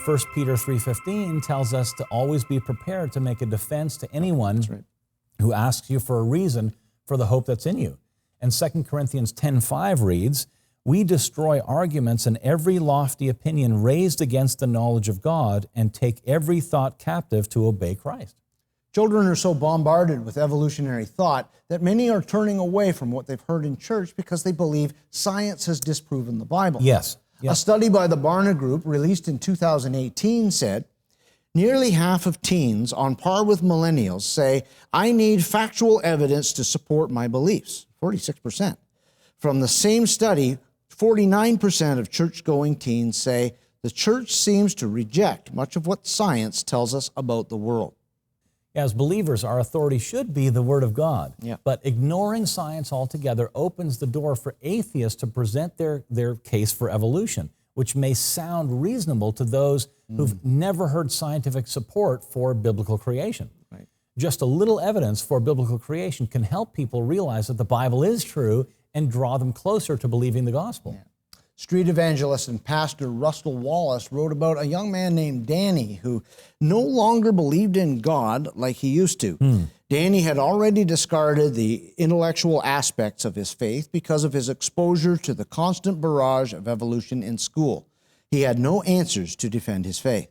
1 Peter 3:15 tells us to always be prepared to make a defense to anyone who asks you for a reason for the hope that's in you. And 2 Corinthians 10:5 reads, "We destroy arguments and every lofty opinion raised against the knowledge of God and take every thought captive to obey Christ." Children are so bombarded with evolutionary thought that many are turning away from what they've heard in church because they believe science has disproven the Bible. Yes. A study by the Barna Group released in 2018 said, nearly half of teens, on par with millennials, say, "I need factual evidence to support my beliefs," 46%. From the same study, 49% of church-going teens say the church seems to reject much of what science tells us about the world. As believers, our authority should be the Word of God. Yeah. But ignoring science altogether opens the door for atheists to present their case for evolution, which may sound reasonable to those who've never heard scientific support for biblical creation. Right. Just a little evidence for biblical creation can help people realize that the Bible is true and draw them closer to believing the gospel. Yeah. Street evangelist and pastor Russell Wallace wrote about a young man named Danny who no longer believed in God like he used to. Danny had already discarded the intellectual aspects of his faith because of his exposure to the constant barrage of evolution in school. He had no answers to defend his faith.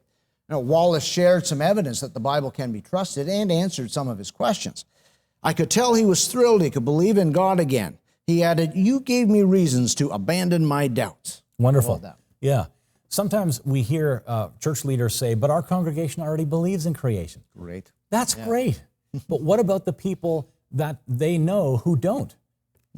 Now, Wallace shared some evidence that the Bible can be trusted and answered some of his questions. "I could tell he was thrilled he could believe in God again." He added, "You gave me reasons to abandon my doubts." Wonderful. Yeah. Sometimes we hear church leaders say, "But our congregation already believes in creation." Great. That's great. But what about the people that they know who don't?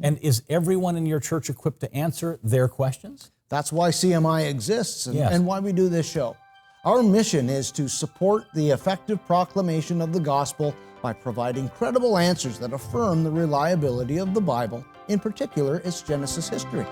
And is everyone in your church equipped to answer their questions? That's why CMI exists and why we do this show. Our mission is to support the effective proclamation of the gospel by providing credible answers that affirm the reliability of the Bible, in particular its Genesis history.